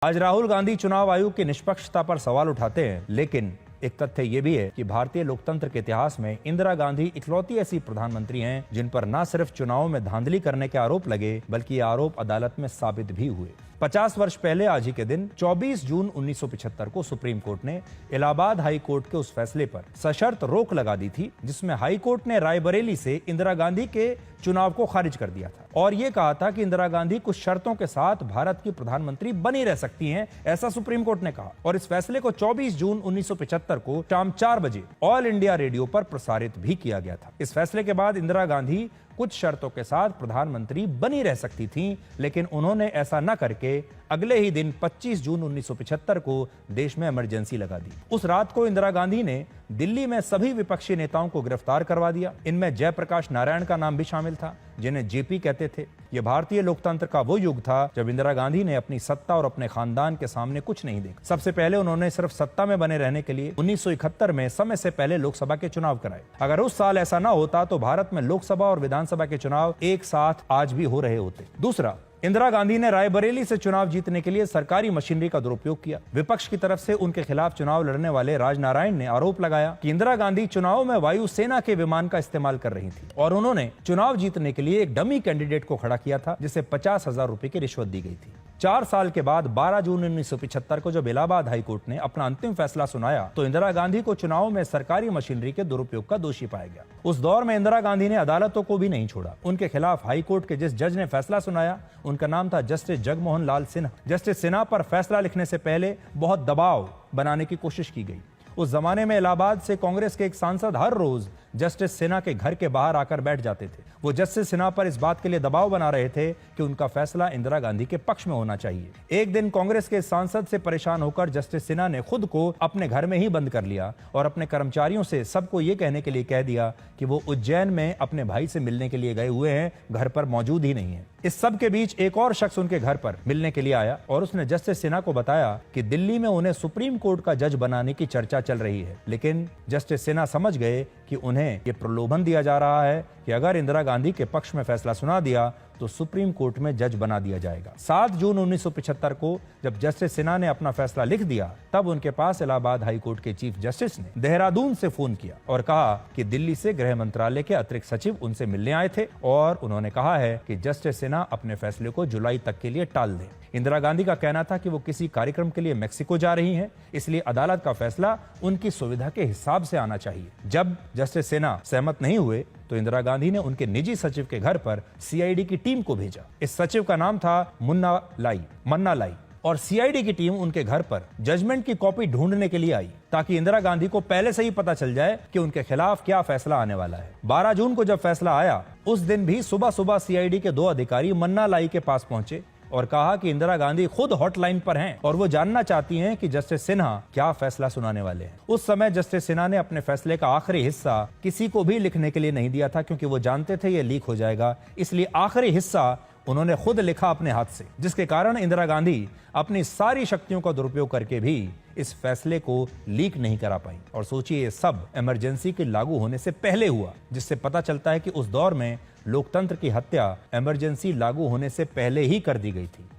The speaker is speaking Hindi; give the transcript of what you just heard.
आज राहुल गांधी चुनाव आयोग की निष्पक्षता पर सवाल उठाते हैं, लेकिन एक तथ्य ये भी है कि भारतीय लोकतंत्र के इतिहास में इंदिरा गांधी इकलौती ऐसी प्रधानमंत्री हैं जिन पर न सिर्फ चुनाव में धांधली करने के आरोप लगे, बल्कि ये आरोप अदालत में साबित भी हुए। 50 वर्ष पहले आज ही के दिन 24 जून 1975 को सुप्रीम कोर्ट ने इलाहाबाद हाई कोर्ट के उस फैसले पर सशर्त रोक लगा दी थी जिसमें हाई कोर्ट ने रायबरेली से इंदिरा गांधी के चुनाव को खारिज कर दिया था और ये कहा था कि इंदिरा गांधी कुछ शर्तों के साथ भारत की प्रधानमंत्री बनी रह सकती हैं, ऐसा सुप्रीम कोर्ट ने कहा। और इस फैसले को 24 जून 1975 को शाम 4 बजे ऑल इंडिया रेडियो पर प्रसारित भी किया गया था। इस फैसले के बाद इंदिरा गांधी कुछ शर्तों के साथ प्रधानमंत्री बनी रह सकती थीं, लेकिन उन्होंने ऐसा न करके अगले ही दिन 25 जून 1975 को देश में इमरजेंसी लगा दी। उस रात को इंदिरा गांधी ने दिल्ली में सभी विपक्षी नेताओं को गिरफ्तार करवा दिया। इनमें जयप्रकाश नारायण का नाम भी शामिल था, जिन्हें जेपी कहते थे। यह भारतीय लोकतंत्र का वो युग था जब इंदिरा गांधी ने अपनी सत्ता और अपने खानदान के सामने कुछ नहीं देखा। सबसे पहले उन्होंने सिर्फ सत्ता में बने रहने के लिए 1971 में समय से पहले लोकसभा के चुनाव कराए। अगर उस साल ऐसा ना होता तो भारत में लोकसभा और विधानसभा के चुनाव एक साथ आज भी हो रहे होते। दूसरा, इंदिरा गांधी ने रायबरेली से चुनाव जीतने के लिए सरकारी मशीनरी का दुरुपयोग किया। विपक्ष की तरफ से उनके खिलाफ चुनाव लड़ने वाले राजनारायण ने आरोप लगाया कि इंदिरा गांधी चुनाव में वायुसेना के विमान का इस्तेमाल कर रही थी और उन्होंने चुनाव जीतने के लिए एक डमी कैंडिडेट को खड़ा किया था जिसे 50,000 रुपए की रिश्वत दी गई थी। 4 साल के बाद 12 जून 1975 को जब इलाहाबाद हाई कोर्ट ने अपना अंतिम फैसला सुनाया तो इंदिरा गांधी को चुनाव में सरकारी मशीनरी के दुरुपयोग का दोषी पाया गया। उस दौर में इंदिरा गांधी ने अदालतों को भी नहीं छोड़ा। उनके खिलाफ हाई कोर्ट के जिस जज ने फैसला सुनाया उनका नाम था जस्टिस जगमोहन लाल सिन्हा। जस्टिस सिन्हा पर फैसला लिखने से पहले बहुत दबाव बनाने की कोशिश की गई। उस जमाने में इलाहाबाद से कांग्रेस के एक सांसद हर रोज जस्टिस सिन्हा के घर के बाहर आकर बैठ जाते थे। वो जस्टिस सिन्हा पर इस बात के लिए दबाव बना रहे थे कि उनका फैसला इंदिरा गांधी के पक्ष में होना चाहिए। एक दिन कांग्रेस के सांसद से परेशान होकर जस्टिस सिन्हा ने खुद को अपने घर में ही बंद कर लिया और अपने कर्मचारियों से सबको ये कहने के लिए कह दिया कि वो उज्जैन में अपने भाई से मिलने के लिए गए हुए हैं, घर पर मौजूद ही नहीं है। इस सब के बीच एक और शख्स उनके घर पर मिलने के लिए आया और उसने जस्टिस सिन्हा को बताया कि दिल्ली में उन्हें सुप्रीम कोर्ट का जज बनाने की चर्चा चल रही है। लेकिन जस्टिस सिन्हा समझ गए कि उन्हें ये प्रलोभन दिया जा रहा है कि अगर इंदिरा गांधी के पक्ष में फैसला सुना दिया तो सुप्रीम कोर्ट में जज बना दिया जाएगा। 7 जून 1975 को जब जस्टिस सिन्हा ने अपना फैसला लिख दिया तब उनके पास इलाहाबाद हाई कोर्ट के चीफ जस्टिस ने देहरादून से फोन किया और कहा कि दिल्ली से गृह मंत्रालय के अतिरिक्त सचिव उनसे मिलने आए थे और उन्होंने कहा है कि जस्टिस सिन्हा अपने फैसले को जुलाई तक के लिए टाल दें। इंदिरा गांधी का कहना था कि वो किसी कार्यक्रम के लिए मेक्सिको जा रही हैं, इसलिए अदालत का फैसला उनकी सुविधा के हिसाब से आना चाहिए। जब जस्टिस सिन्हा सहमत नहीं हुए तो इंदिरा गांधी ने उनके निजी सचिव के घर पर सीआईडी की टीम को भेजा। इस सचिव का नाम था मन्ना लाई और सीआईडी की टीम उनके घर पर जजमेंट की कॉपी ढूंढने के लिए आई ताकि इंदिरा गांधी को पहले से ही पता चल जाए कि उनके खिलाफ क्या फैसला आने वाला है। 12 जून को जब फैसला आया उस दिन भी सुबह सुबह सीआईडी के 2 अधिकारी मन्ना लाई के पास पहुंचे और कहा कि इंदिरा गांधी खुद हॉटलाइन पर हैं और वो जानना चाहती हैं कि जस्टिस सिन्हा क्या फैसला सुनाने वाले हैं। उस समय जस्टिस सिन्हा ने अपने फैसले का आखिरी हिस्सा किसी को भी लिखने के लिए नहीं दिया था क्योंकि वो जानते थे ये लीक हो जाएगा, इसलिए आखिरी हिस्सा उन्होंने खुद लिखा अपने हाथ से, जिसके कारण इंदिरा गांधी अपनी सारी शक्तियों का दुरुपयोग करके भी इस फैसले को लीक नहीं करा पाई। और सोचिए ये सब इमरजेंसी के लागू होने से पहले हुआ, जिससे पता चलता है कि उस दौर में लोकतंत्र की हत्या इमरजेंसी लागू होने से पहले ही कर दी गई थी।